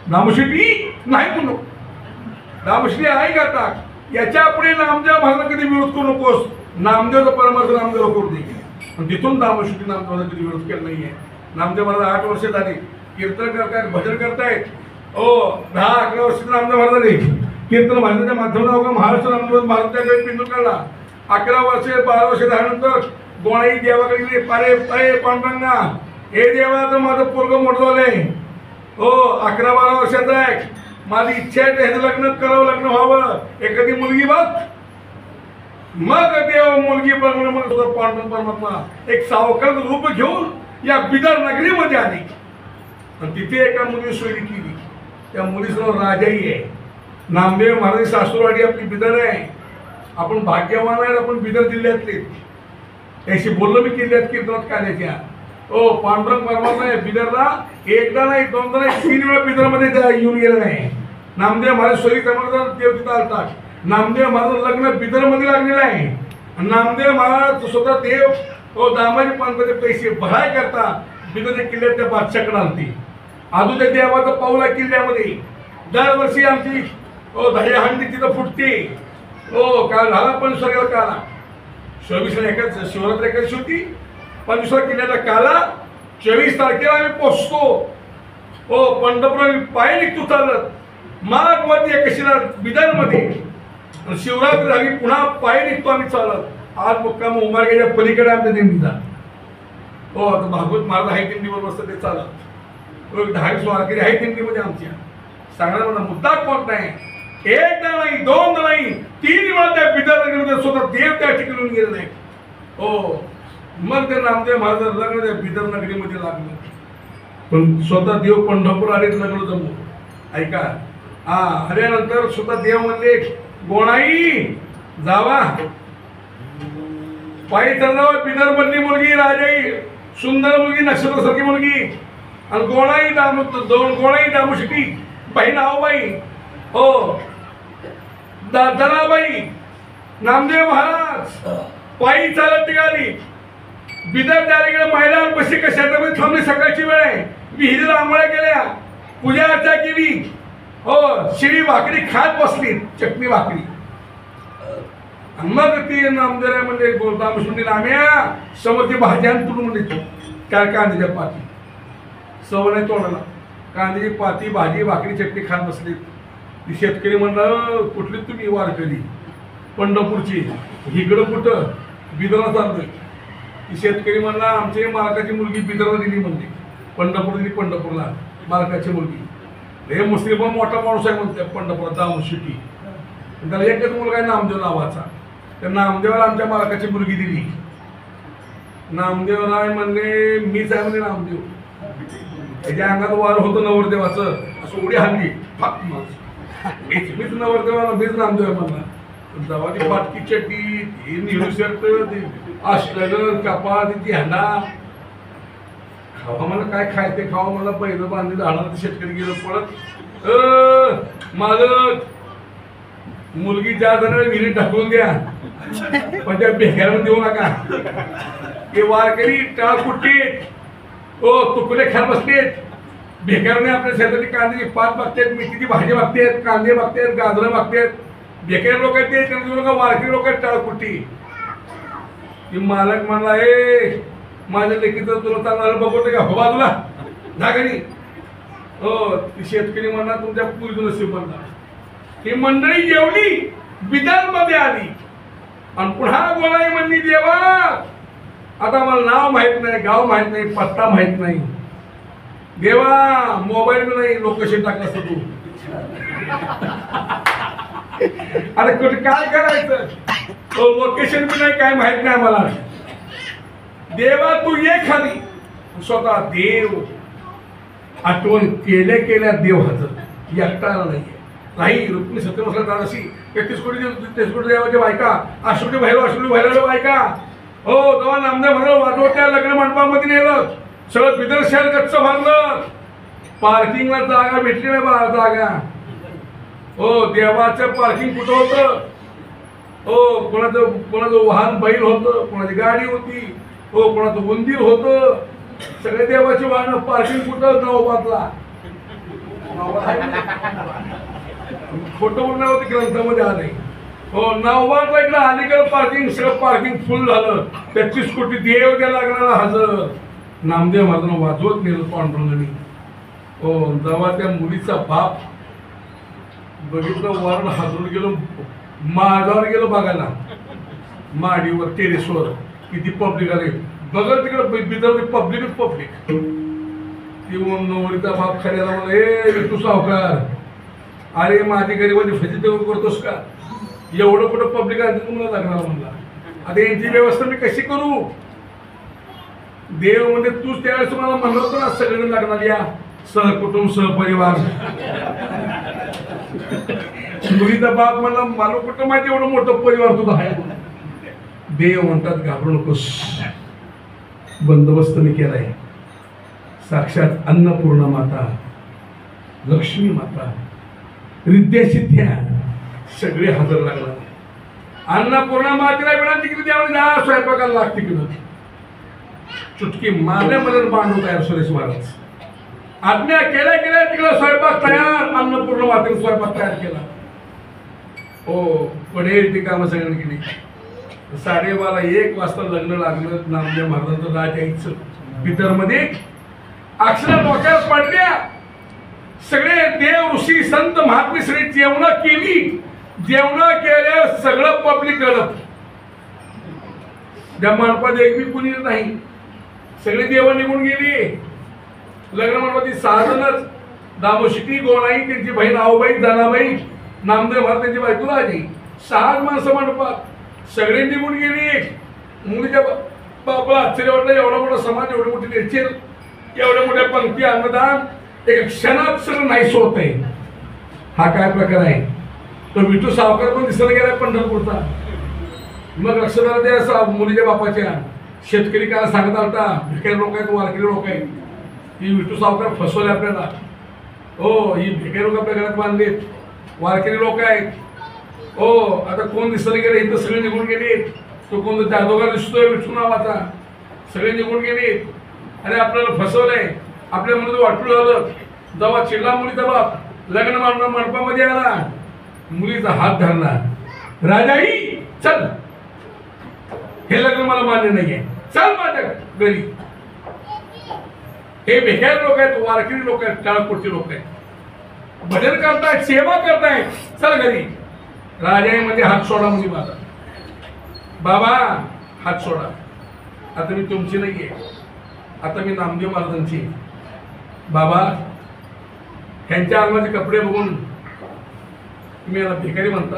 नामशेटी नाही म्हणू, नामश्री आहे का आता. याच्या पुढे नामदेव महाराज कधी विरोध करू नकोस. नामदेवचा परमार्थ नामदेव करू दे. तिथून नामश्री नामदेवाचा कधी विरोध केला नाहीये. नामदेव महाराज 8 वर्ष झाली कीर्तन करतायत, भजन करतायत. ओ 10-11 वर्ष नामदेव महाराजांनी कीर्तन भजनाच्या माध्यमातून महाराष्ट्र नामदेव महाराजांकडे पिंजून काढला. 11 वर्ष 12 वर्ष झाल्यानंतर गोणाई देवाकडे गेले. पारे पारे पांडुरंगा हे देवा तर माझं पोरगं मोठं झालंय. हो 11-12 वर्षाचा आहे. माझी इच्छा आहे त्याचं लग्न करावं, लग्न व्हावं, एखादी मुलगी बघ. मग देव मुलगी बघणं मग पांडुरंग परमात्मा एक सावकार रूप घेऊन या बिदर नगरीमध्ये आली. आणि तिथे एका मुली सोयी केली. त्या मुलीसमोर राजाई आहे. नामदेव महाराज सासूरवाडी आपली बिदर आहे. आपण भाग्यवान आहे, आपण बिदर जिल्ह्यातले. याशी बोललो मी किल्ल्यात कीर्तनात काल्याच्या. ओ पांडुरंग परमात्मा आहे बिदरला एकदा नाही, दोनदा नाही, 3 वेळा बिदरमध्ये येऊन गेला नाही. नामदेव महाराज सोयी समाजात देव तिथं आलतात. नामदेव महाराज लग्न बिदरमध्ये लागलेलं आहे. नामदेव महाराज स्वतः देव दामाजी पानपते पैसे भराय करता बिदरच्या किल्ल्यात त्या बादशाकडे आलती. आजूच्या देवाचं पाऊल आहे किल्ल्यामध्ये. दरवर्षी आमची दह्या हंडी तिथं फुटते. काल झाला पण सगळ्याला काला 24 एकाच शिवरात्र एकादशी होती. 25 किल्ल्याचा काला 24 तारखेला आम्ही पोचतो. पंढरपूर पाय निघतो चालत. माघ मध्ये एकादशीला बिदरमध्ये शिवरात्री झाली पुन्हा पाय निघतो आम्ही चालत. आज मुक्काम उमारगेच्या पलीकडे आमच्या दिंडीचा. आता भागवत महाराज आहे दिंडीवर बसतं ते चालत. 10 वारकरी आहे दिंडीमध्ये आमच्या. सांगणार मला मुद्दा कोण नाही. एकदा नाही, दोनदा नाही, 3 वेळा त्या बिदर स्वतः देव त्या ठिकाणी गेले नाही. मग ते नामदेव महाराज लग्न त्या बिदर नगरीमध्ये लागलं. पण स्वतः देव पंढरपूर आले लग्न जमू. ऐका आल्यानंतर स्वतः देव म्हणले गोणाई जावा. पायी चालणार बिदर मधली मुलगी राजाई, सुंदर मुलगी, नक्षत्रासारखी मुलगी. आणि गोणाई गोणाई दामूशेटी बहीण आऊबाई. जनाबाई नामदेव महाराज पायी चालत निघाली. बिदर त्याला महिला बशी कशात थांबली. सकाळची वेळ आहे. विहिरीला आंघोळ्या केल्या, पूजा अर्चा केली. शिळी भाकरी खात बसली, चटणी भाकरी. मग ती नामदेव म्हणजे दामशुंडी नाम्या समोरची भाज्या तुडून म्हणजे काय कांद्याच्या पाती सवय तोंडाला. कांद्याची पाती भाजी भाकरी चटणी खात बसली. ती शेतकरी म्हणलं कुठली तुम्ही वारकरी पंढरपूरची, इकडं कुठं बिदरला चालतोय. ती शेतकरी म्हणला आमची मालकाची मुलगी बिदरला दिली म्हणजे पंढरपूर दिली पंढरपूरला. मालकाची मुलगी हे मुस्लिम पण मोठा माणूस आहे म्हणते पंढरपुरात दामोशिटी त्याला एकच मुलगा आहे नामदेव नावाचा. त्या नामदेवाला आमच्या मालकाची मुलगी दिली. नामदेवला म्हणले मीच आहे म्हणजे नामदेव. त्याच्या अंगात वार होतं नवरदेवाचं असं उडी हाणली मीच नवरदेवाला मीच नामदेव आहे म्हणला. दवाची फाटकी चड्डी ती निळू शर्ट असलं कपा ती हंडा खावा मला काय खायचे खावा मला पहिलं बांधली झाडाला शेतकरी गेलं पळत मालक मुलगी ज्या जण विहिरीत ढकलून द्या पण त्या भेगायला देऊ नका. हे वारकरी टाळकुट्टी तुकडे खात बसलेत भेगारने आपल्या शेताची कांद्याची पात बघतात मेथीची भाजी बघतात कांदे बघतात गाजरं बघतात. बेकार लोक आहेत ते लोक वारकरी लोक आहेत टाळकुट्टी. की मालक म्हणला ए माझ्या लेकीचं तुला चांगलं बघवतं का हो बाजूला जा घरी. हो ती शेतकरी म्हणणार तुमच्या पुरी नसीब म्हणणार. ही मंडळी जेवली बिदार मध्ये आली आणि पुन्हा गोळाई म्हणली देवा आता मला नाव माहित नाही गाव माहित नाही पत्ता माहित नाही देवा मोबाईल नाही लोकेशन टाकलं असतं तू अरे कुठे काय करायचं लोकेशन बी नाही काय माहित नाही मला. देवा तू ये खाली स्वतः देव आठवण केल्या देव हजर एकटा नाही रुक्मिणी सत्यवसला दादाशी 31 कोटी देवाच्या बायका आश्रुटी भैरव बायका हो तेव्हा नामदेव भरलं वाजवत्या लग्न मंडपामध्ये नेलं सगळं बिदर शहर गच्च भरलं. पार्किंगला जागा भेटली नाही जागा. हो देवाचं पार्किंग कुठं होतं. हो कोणाचं वाहन बैल होतं कोणाची गाडी होती हो कोणाचं मंदिर होतं. सगळे देवाची वाहन पार्किंग कुठं नवबादला खोटं बोलणार होते ग्रंथामध्ये आले. हो नवबादला इकडे अलीकडे पार्किंग सगळं पार्किंग फुल झालं. 33 कोटी देव द्या लागणारा हजर. नामदेव महाराजांना वाजवत नेलं पांडुरंगाने. हो जेव्हा त्या मुलीचा बाप बघितलं वरण हातरून गेलो माझ्यावर गेलो बघायला माडीवर टेरेसवर किती पब्लिक आले बघत तिकडे बिदरमध्ये पब्लिक ती नवरीचा बाप खऱ्याला म्हणला ए तू सावकार अरे माझी गरीबाची फजिती करतोस का एवढं कुठं पब्लिक आहे तुम्हाला लागणार म्हणला. आता यांची व्यवस्था मी कशी करू. देव म्हणजे तूच त्यावेळेस मला म्हणलं होतं ना सगळं लागणार या सहकुटुंब सहपरिवार. मुलीचा बाप म्हणला मला कुठं माहिती एवढं मोठं परिवार तुझा आहे. देव म्हणतात घाबरू नकोस बंदोबस्त मी केलाय. साक्षात अन्नपूर्णा माता लक्ष्मी माता रिद्ध्या सिद्ध्या सगळे हजर लागला. अन्नपूर्णा मातेला विनंती केली त्यावेळेस जा स्वयंपाकाला लागते तिकडं चुटकी मारण्यामध्ये बांधव तयार सुरेश महाराज आज्ञा केल्या तिकडं स्वयंपाक तयार. अन्नपूर्ण मातेने स्वयंपाक तयार केला. हो पडेल ती कामं सगळ्यांनी केली. 12:30 वाजता लग्न लागलं. नामदेव महाराजांचं राज यायचं बिदरमध्ये अक्षरा डोक्यात पडल्या. सगळे देव ऋषी संत महात्मे सगळे जेवण केली. जेवण केल्या सगळं पब्लिक करत त्या मंडपात एक बी कुणी नाही. सगळे देव निघून गेली. लग्न मंडपातील 6 जणच दामोशिटी गोणाई त्यांची बहीण आऊबाई जनाबाई नामदेव महाराज त्यांची बायको राजी 6 माणसं मंडपात सगळे निघून गेली. मुलीच्या बापाला आश्चर्य वाटलं एवढा मोठा समाज एवढी मोठी नेचर एवढ्या मोठ्या पंक्ती अन्नदान एक क्षणात सगळं नाहीस होत आहे. हा काय प्रकार आहे. तो विठू सावकार पण दिसायला गेला पंढरपूरचा. मग लक्षात त्या मुलीच्या बापाच्या शेतकरी काय सांगत होता भिकारी लोक आहेत वारकरी लोक आहेत ही विठू सावकार फसवले आपल्याला. हो ही भिकारी लोक आपल्या घरात बांधलेत वारकरी लोक आहेत. हो आता कोण दिसायला गेले इथं सगळे निघून गेले. तो कोण जादूगार दिसतोय विठू नावाचा सगळे निघून गेले. अरे आपल्याला फसवलंय आपल्या मुलीचं वाटलं झालं. जेव्हा चिडला मुलीचा बाप लग्न मंडपामध्ये आला मुलीचा हात धरला. राजाई चल हे लग्न मला मान्य नाहीये चल माझ्या घरी. हे बेकार लोक आहेत वारकरी लोक आहेत टाळकोटी लोक आहेत भजन करतायत सेवा करतायत चल घरी. राजाई म्हणजे हात सोडा मुली माझा. बाबा हात सोडा आता मी तुमची नाहीये आता मी नामदेव महाराजांची. बाबा त्यांच्या अंगाचे कपडे बघून तुम्ही याला भिकारी म्हणता.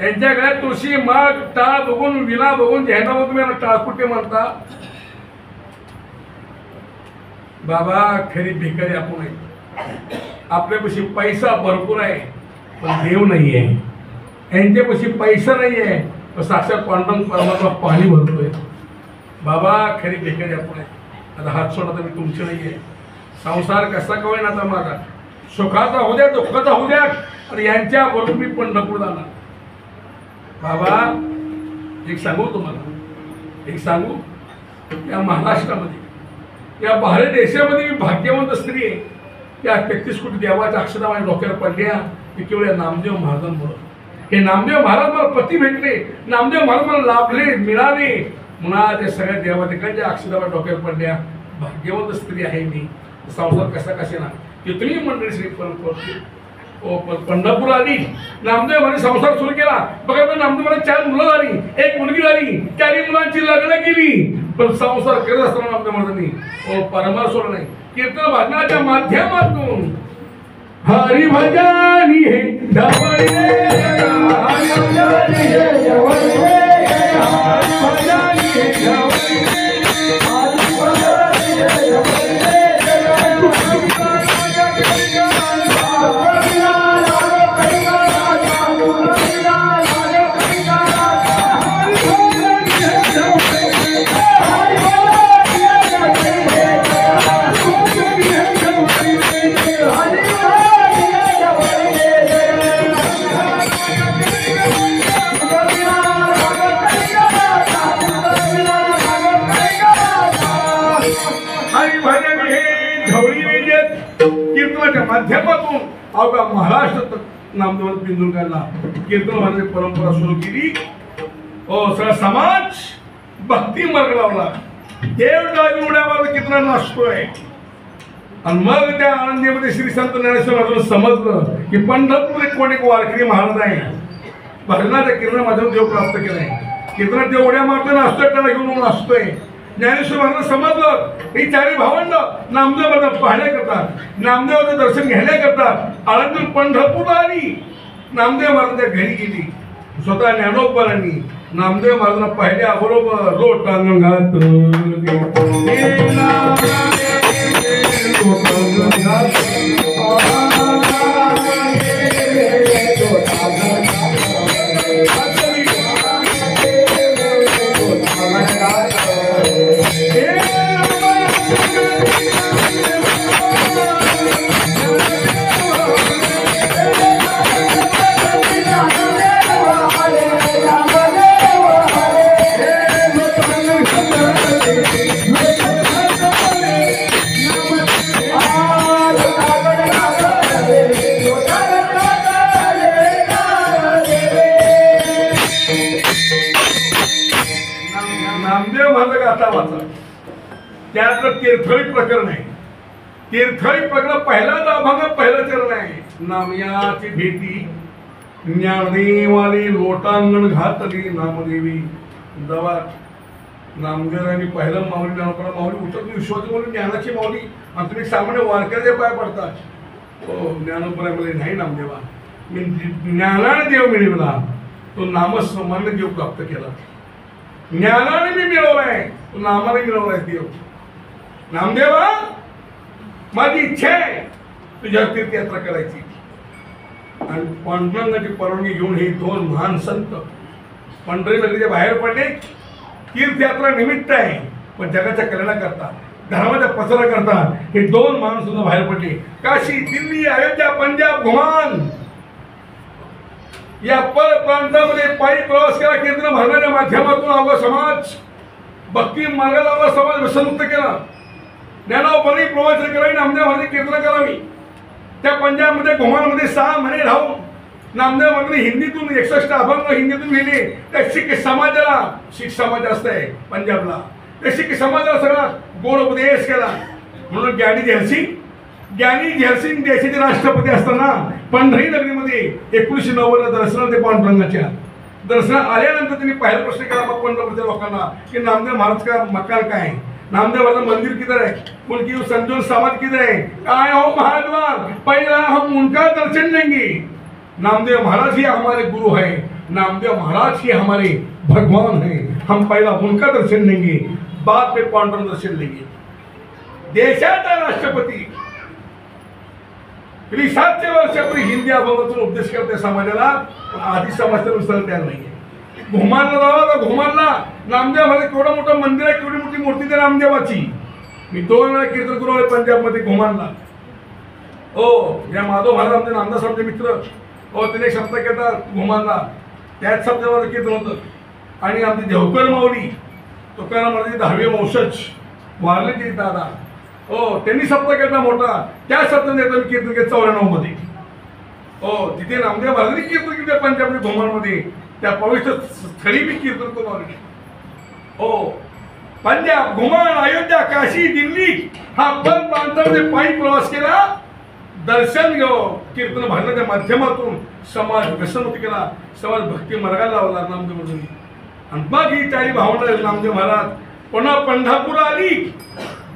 यांच्या गळ्यात तुळशी माळ टाळ बघून विना बघून ध्यानावर तुम्ही याला टाळकुटे म्हणता. बाबा खरी भिकारी आपण आहे. आपल्यापाशी पैसा भरपूर आहे पण देव नाही आहे. यांच्यापाशी पैसा नाही आहे पण साक्षात पांडुरंग परमात्मा पाणी भरतोय. बाबा खरी भिकारी आपण आहे. आता हात सोडा तर मी तुमचे नाही आहे. संसार कसा कवय ना आता माझा सुखाचा होऊ द्या दुःखाचा होऊ द्या आणि यांच्या बरोबर मी पंढरपूर जाणार. बाबा एक सांगू तुम्हाला, एक सांगू, या महाराष्ट्रामध्ये या भारत देशामध्ये मी भाग्यवंत स्त्री आहे. त्या 33 कोटी देवाच्या अक्षरा माझ्या डोक्यावर पडल्या की केवळ नामदेव महाराजांमुळे. हे नामदेव महाराज मला पती भेटले, नामदेव महाराज मला लाभले मिळाले म्हणून त्या सगळ्या देवाधिकांच्या अक्षरा माझ्या डोक्यावर पडल्या. भाग्यवंत स्त्री आहे मी. संसार कसा कशाना कितीही मंडळी श्री पंढरपूर आली. नामदेव महाराज संसार सुरू केला. बघा नामदेव महाराज 4 मुलं झाली, 1 मुलगी झाली, 4 मुलांची लग्न केली. पण संसार करत असताना नामदेव महाराजांनी परमार सोडला नाही. कीर्तन भजनाच्या माध्यमातून हरिभजनी हे धवळे हरिभजनी हे धवळे हरिभजनी हे धवळे हरिभजनी हे धवळे. माध्यमातून अवघा महाराष्ट्र नामदेव बिंदून काढला. कीर्तन महाराजांची परंपरा सुरू केली. सगळा समाज भक्ती मार्ग लावला. देव डावी उड्या मारत कीर्तन नाचतोय. आणि मग त्या आनंदीमध्ये श्री संत ज्ञानेश्वर महाराजांना समजलं की पंढरपूर कोण एक वारकरी महाराज आहे. भजनाच्या कीर्तन माध्यमातून देव प्राप्त केलाय. कीर्तनात देव उड्या मारतोय नाचतोय त्याला घेऊन नाचतोय. ज्ञानेश्वर महाराज समजलं ही 4 भावंड नामदेव महाराज पाहण्या करतात, नामदेवाचं दर्शन घेण्या करतात. आळंदीतून पंढरपूरला आली. नामदेव महाराजांच्या घरी गेली. स्वतः ज्ञानोबांनी नामदेव महाराजांना पाहिल्या बरोबर लोटांगणात त्यातलं तीर्थळी प्रकरण आहे. तीर्थळी प्रकरण पहिला अभंग पहिला चरण आहे. नामयाची भेटी ज्ञानदेवाली लोटांगण घातली नामदेवी दवा. नामदेवांनी पहिलं माऊली ज्ञानोबा माऊली उठत विश्वाची माऊली ज्ञानाची माऊली आणि तुम्ही सामान्य वारकऱ्याचे पाय पडतात. हो ज्ञानोबा म्हणजे नाही नामदेवा मी ज्ञानाने देव मिळवला. तो नामस्मरणाने देव प्राप्त केला. ज्ञानाने मी मिळवलाय, तो नामाने मिळवलाय देव. नामदेवा माझी इच्छा आहे तुझ्या तीर्थयात्रा करायची. आणि पांडुरंगाची परवानगी घेऊन हे 2 महान संत पंढरी नगरीच्या बाहेर पडले. तीर्थयात्रा निमित्त आहे पण जगाच्या कल्याणाकरता धर्माच्या प्रचारा करता हे 2 महान सुद्धा बाहेर पडले. काशी, दिल्ली, अयोध्या, पंजाब, घुमान या पर प्रांतामध्ये पायी प्रवास केला. कीर्तन भजनाच्या माध्यमातून अवघा समाज भक्ती मार्गाला अवघा समाज व्यसनमुक्त केला. ज्ञानोबांनी प्रवचन करावी, नामदेव महाराज कीर्तन करावी. त्या पंजाबमध्ये घुमानमध्ये 6 महिने राहून नामदेव महाराजांनी हिंदीतून 61 अभंग हिंदीतून लिहिले. त्या शीख समाजाला, शीख समाज जास्त आहे पंजाबला, त्या शीख समाजाला सगळा गोड उपदेश केला. म्हणून ज्ञानी जयसिंग देशाचे राष्ट्रपती असताना पंढरी नगरीमध्ये 1990 दर्शनाला ते पांडुरंगाच्या दर्शनात आल्यानंतर त्यांनी पहिला प्रश्न केला मग पंढरपूरच्या लोकांना की नामदेव महाराज का मकान काय. नामदेव महाराज मंदिर किधर है, उनकी संतोष समाज किधर है, आए हो महाद्वार, पहला हम उनका दर्शन लेंगे। नामदेव महाराज ही हमारे गुरु है, नामदेव महाराज ही हमारे भगवान है, हम पहला उनका दर्शन लेंगे, बाद में पांडुरंग दर्शन लेंगे। देशाचा राष्ट्रपती 700 वर्षापूर्वी हिंदी अभंगातून उपदेश करते समाजाला, आधी समाज तर विसरत नाहीये। घुमारला जावा तर घुमारला नामदेव मध्ये केवढं मोठं मंदिर आहे, केवढी मोठी मूर्ती त्या नामदेवाची। मी 2 वेळा कीर्तन करून आले पंजाबमध्ये घुमारला। हो, या माधव महाराज आमचे नामदास आमचे मित्र, हो त्याने शब्द केला घुमारला, त्याच शब्दावर कीर्तन होतं। आणि आमचे देवकर माऊली तुकाराम महाराज 10वे वंशज वारले ते दादा, हो त्यांनी शब्द केला मोठा, त्या शब्दाने मी कीर्तन केलं 94 मध्ये। हो तिथे नामदेव महाराजांनी कीर्तन केलं पंजाबमध्ये घुमारमध्ये, त्या पवित्र स्थळी मी कीर्तन करून आले। हो पंजाब, घुमान, अयोध्या, काशी, दिल्ली हा पण प्रांतामध्ये पायी प्रवास केला, दर्शन कीर्तन भजनाच्या माध्यमातून समाज व्यसनमुक्त केला, समाज भक्ती मार्गाला लावला नामदेव महाराजांनी। आणि मग ही चारी भावना नामदेव महाराज पुन्हा पंढरपूर आली।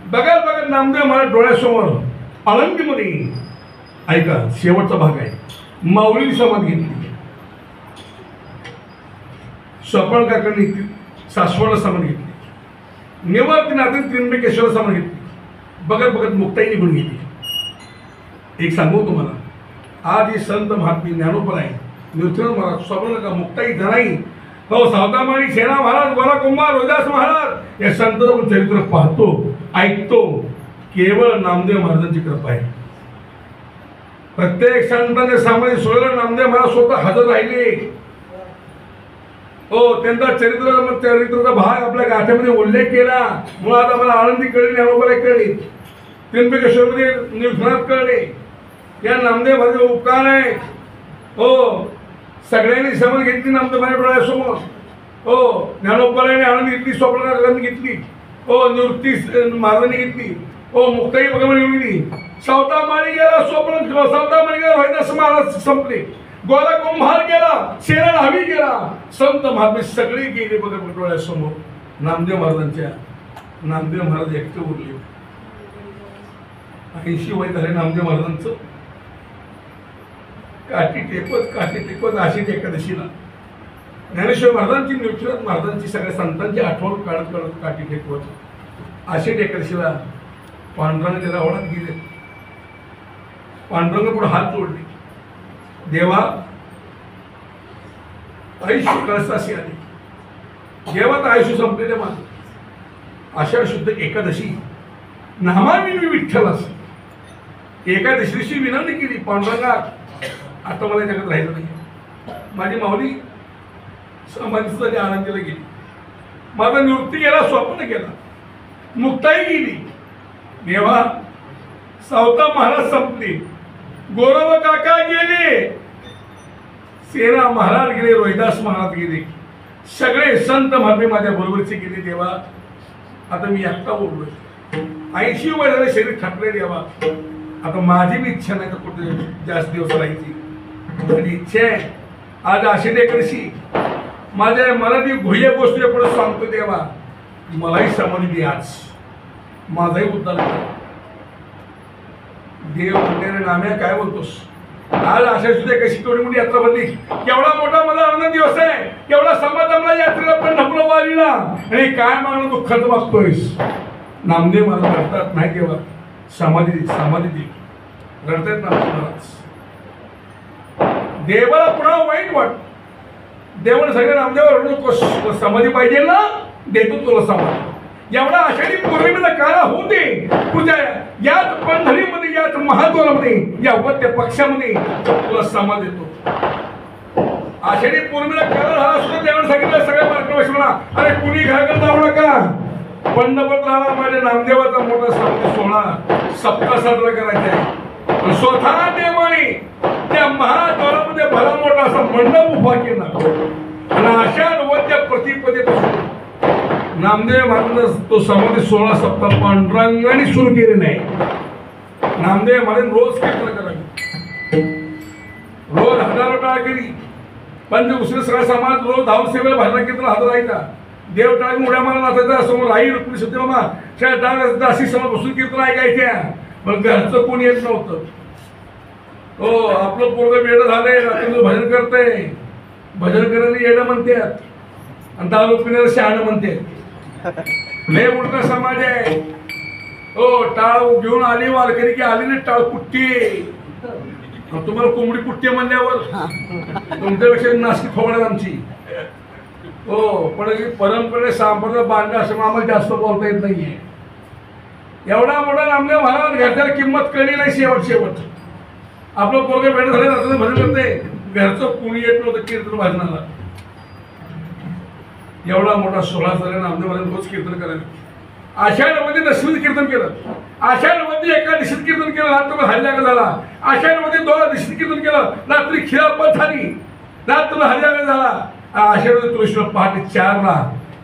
बघत बघत नामदेव महाराज डोळ्यासमोर आळंदीमध्ये, ऐका शेवटचा भाग आहे, माऊली समाधी घेतली, स्वप्न काकांनी सासवडला समाधी घेतली, निवर्तीनाथांनी त्र्यंबकेश्वर समाधी घेतली, बघत बघत मुक्ताई निघून गेली। एक सांगू तुम्हाला, आज हे संत महात्मे ज्ञानोपर आहे, निवृत्तीनाथ महाराज, स्वप्न का मुक्ताई धनाई, हो सावतामाळी, सेना महाराज, गोरा कुंभार, रोहिदास महाराज, या संतांचं चरित्र पाहतो ऐकतो, केवळ नामदेव महाराजांची कृपा आहे। प्रत्येक संतांच्या समाधी सोहळ्याला नामदेव महाराज स्वतः हजर राहिले। हो त्यांचा चरित्राचा भाग आपल्या गाथ्यामध्ये उल्लेख केला। मुळात आम्हाला आळंदी कळली, ज्ञानोबा कळली, त्र्यंबकेश्वरमध्ये निवृत्तीनाथ कळले, या नामदेव महाराज उपकार आहे। हो सगळ्यांनी समज घेतली नामदेव महाराज डोळ्यासमोर, हो ज्ञानोबाने आनंद घेतली, स्वप्नाकारांनी घेतली, हो निवृत्ती महाराजांनी घेतली, हो मुक्ताई भगवान घेतली, सावतामाळी गेला स्वप्न, सावतामाळी गेला रोहिदास महाराज संपले, गोरा कुंभार गेला, सेना हवी गेला, संत महात्मे सगळे गेले बघत डोळ्यासमोर नामदेव महाराजांच्या। नामदेव महाराज एकटे उरले, 80 वय झाले नामदेव महाराजांचं। काठी टेकवत आषाढी एकादशीला ज्ञानेश्वर महाराजांची, निवृत्तीनाथ महाराजांची, सगळ्या संतांची आठवण काढत काढत काठी टेकवत आषाढी एकादशीला पांडुरंगाच्या रावणात गेले। पांडुरंग पुढे हात जोडले, देवा आयुष्य कळसाशी आले, देवात आयुष्य संपलेले माझं, आषाढ शुद्ध एकादशी नामावी मी विठ्ठलास, एकादशीची विनंती केली, पांडुरंगा आता मला जगात राहिलं नाही, माझी माऊली समाधीसाठी आनंदीला गेली, माझा निवृत्ती गेला, स्वप्न गेला, मुक्ताई गेली, देवा सावता महाराज संपले, गोरव काका गेले, सेना महाराज गेले, रोहिदास महाराज गेले, सगळे संत महात्मे माझ्या बरोबरचे गेले। देवा आता मी एकटा बोललोय, 80 वय झाले, शरीर थकले, देवा आता माझी बी इच्छा नाही तर कुठे जास्त दिवस राहायची, माझी इच्छा आहे आज आषाढी एकादशी माझ्या मनातील गुह्य गोष्टी पुढे सांगतो, देवा मलाही समाधी दे, आज माझाही उद्धार कर। देव म्हणणारे नाम्या काय बोलतोस, आज आषाढी सुद्धा कशी थोडी मोठी यात्रा भरली, केवढा मोठा मला आनंद दिवस आहे, केवढा समाज आम्हाला यात्रेला पण ढकलून वारीला, आणि काय मागणं दुःखात वागतोयस। नामदेव महाराज रडतात, नाही देवा समाधी दे, समाधी दे, रडतात नामदेव महाराज। देवाला पुन्हा वाईट वाट, देवाने सगळ्या नामदेवाला रडू नकोस, समाधी पाहिजे ना, देतो तुला समाधी, एवढा आषाढी पौर्णिमेला काळा होऊ दे, तुझ्या याच पंढरीमध्ये, याच महाद्वारामध्ये, या वद्य पक्षामध्ये तुला समाधी देतो। आषाढी पौर्णिमेला काळा झाला सुद्धा देवाने सांगितलं सगळ्या मार्गदर्शनाला, अरे कुणी घागर जाऊ नका, पंढरपूरला माझ्या नामदेवाचा मोठा समाधी सोहळा सप्ताह साजरा करायचा आहे। स्वतः देवाने त्या महाद्वारामध्ये भला मोठा असा मंडप उभा केला, आणि आषाढ वद्य प्रतिपदेपासून नामदेव महाराज तो समाधी सोहळा सप्ताह पांडुरंगाने सुरू केलेला आहे। नामदेव महाराज रोज कीर्तन करावे, रोज हजारो टाळा केली, पण दुसरे सगळा समाज रोज धाव सेवेला भजन कीर्तन हजर राहायचा। देव टाळून उड्या मारला असायचा समोर आई रुक्मिणी सत्यभामा दासी समोर बसून कीर्तन ऐकायच्या, पण घरचं कोणी येत नव्हतं. हो, आपलं पोरगं वेळ झालंय, रात्री भजन करतंय, भजन करायला येणं म्हणतात आणि दारू पिण्याला शहाणं म्हणतात. लय उलटा समाज आहे. हो, टाळ घेऊन आली वारकरी की आली नाही टाळ पुट्टी. तुम्हाला कोंबडी पुट्टी म्हणल्यावर तुमच्यापेक्षा नाशिक थोडं आमची. हो, पण परंपरे सांप्रदाय बांधले असं आम्हाला जास्त बोलता येत नाहीये. एवढा मोठा नामदेव महाराज घरच्याला किंमत कळली नाही. शेवट आपलं पोरगं वेळ झाले रात्री भजन करते, घरचं कोणी येत नव्हतं कीर्तन भजनाला. एवढा मोठा सोहळा झाला नामदेव महाराज रोज कीर्तन करायला. आषाढमध्ये दशमीत कीर्तन केलं, आषाढमध्ये एका दिवशीत कीर्तन केलं, रात्रभर हरिजागरण झाला. आषाढमध्ये 2 दिवशीत कीर्तन केलं, रात्री खिरापत झाली, रात्रभर हरिजागरण झाला. आषाढमध्ये तुळशीला पहाटे 4ला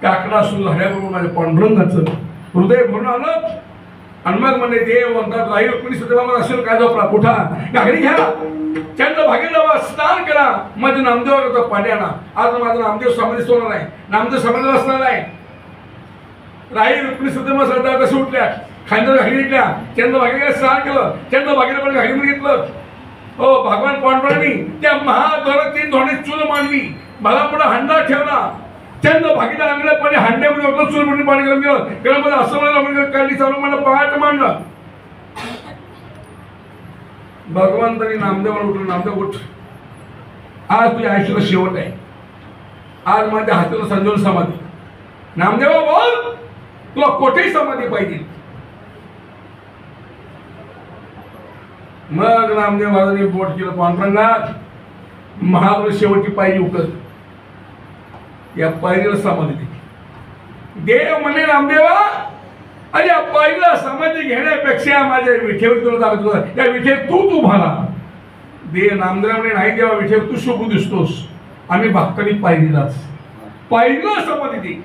काकडा सुरू झाल्याबरोबर माझ्या पांडुरंगाचं हृदय भरून आलं. आणि मग म्हणे देव म्हणतात राही रुक्मिणी सत्यभामा असेल काय झोपला कुठा घागरी घ्या, चंद्र भागीरथी स्नान करा, माझ्या नामदेवाचा पाणी आणा. आज माझा नामदेव समाधीच होणार आहे, नामदेव समाधीला असणार आहे. राही रुक्मिणी सत्यभामा सरदार कसे उठल्या, खांद्यावर घागरी घेतल्या, चंद्र भागीरथी स्नान केलं, चंद्र भागीरथी घागरीमध्ये घेतलं. हो, भगवान पांडुरंगांनी त्या महाद्वारात 3 धोंडे चूल मांडली, भला मोठा हंडा ठेवला, चंद्र भागीला आणलं पाणी हांड्यामध्ये होतं, चूल म्हणून पाणी गरम केलं, गरममध्ये असं म्हणलं काढली चालू म्हणलं पहाट मांडलं. भगवंतांनी नामदेवाला उठलं, नामदेव उठ, आज तुझ्या आयुष्याला शेवट आहे, आज माझ्या हाताला संजीवन समाधी. नामदेवा बोल, तुला कोठेही समाधी पाहिजे. मग नामदेव महाराजांनी बोट केलं, पांडुरंगात महाबळ शेवटची पायरी उकल, या पायरीला समाधी दे. देव म्हणे नामदेवा, अरे या पायरीला समाधी घेण्यापेक्षा माझ्या विठेवर तुला दाखवतो, या विठेवर तू भाला दे. नामदेव म्हणे नाही देवा, विठेवर तू शोभू दिसतोस, आम्ही भक्तांनी पायरीला समाधी दे.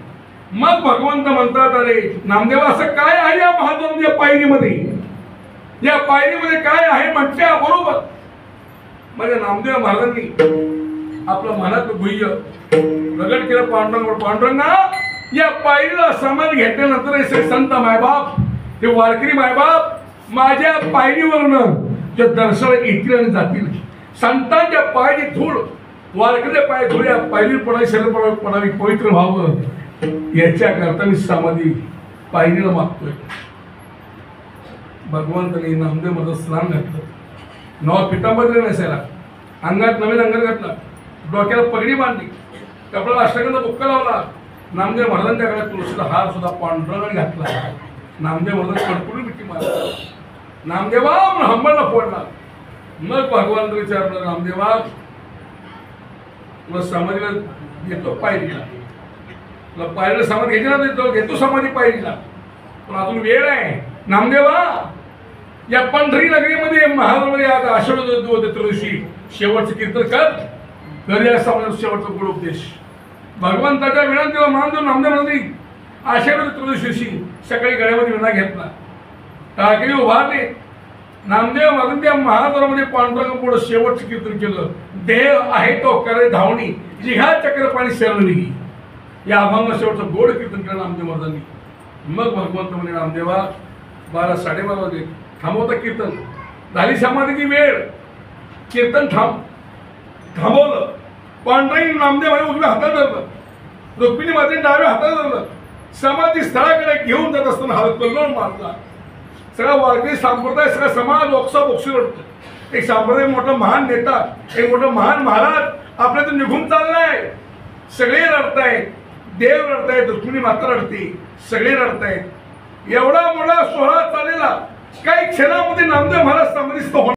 मग भगवंत म्हणतात अरे नामदेवा, असं काय आहे या महादेव या पायरीमध्ये, या पायरीमध्ये काय आहे म्हटल्या बरोबर. माझ्या नामदेव महाराजांनी आपलं मनात गुह्य प्रगट केलं पांडुरंगा, या पायरीला समाधी घेतल्यानंतर हे संत मायबाप, हे वारकरी मायबाप माझ्या पायरीवरनं जे दर्शन येतील आणि जातील. संतांच्या पायरी धूळ, वारकऱ्या पाय धूळ या पायरी पडावी, शरीर पडावी, पवित्र व्हावं, याच्याकरता मी समाधी पायरीला मागतोय. भगवंतांनी नामदेव मध्ये स्नान घातलं, नवा पितांबर नसायला, अंगात नवीन अंगात घातला, डोक्याला पगडी बांधली, कपड्याला अष्टगंध बुक्का लावला. नामदेव महाराजांच्या गळ्यात तुळशीचा हार सुद्धा पांडुरंगाने घातला. नामदेव महाराज कडकडून मिठी मारला, नामदेवा हंबरला फोडला. मग भगवंत विचारलं, नामदेवा तुला समाधीला घेतो पायरीला, तुला पायरीला समाधी घ्यायची ना, देतो घेतो समाधी पायरीला, पण अजून वेळ आहे. नामदेवा या पंढरी नगरीमध्ये महाराजांमध्ये आज आषाढ दिवशी शेवटचं कीर्तन कर या समाजात शेवटचा गुड उपदेश. भगवंताच्या विनंतीला मान देऊन नामदेव महाराजांनी आषाढ दिवशी सकाळी गळ्यामध्ये विना घेतला, टाकळी उभारले. नामदेव महाराजांनी त्या महाद्वारामध्ये पांडुरंग पुढे शेवटचं कीर्तन केलं. देह आहे तो करे धावणी, जिहा चक्रपाणी शरणली, या अभंग शेवटचं गोड कीर्तन केलं नामदेव महाराजांनी. मग भगवंत म्हणे नामदेवा 12 साडेबारा वाजले, थांबवता कीर्तन, झाली समाधीची वेळ, कीर्तन थांबवलं. पांडुरंग नामदेव उजव्या हातात धरलं, रुक्मिणी मातेने डाव्या हातात धरलं. समाधी स्थळाकडे घेऊन जात असताना हा कल्लोळ मारला. सगळा वारकरी संप्रदाय, सगळा समाज लोकसा बोक्षी रडतो. एक संप्रदाय मोठा महान नेता, एक मोठा महान महाराज आपल्यातून निघून चाललाय. सगळे रडतायत, देव रडतायत, रुक्मिणी माता रडते, सगळे रडतायत. एवढा मोठा सोहळा चाललेला, काही क्षणामध्ये नामदेव महाराज समाधीस्थ होणार.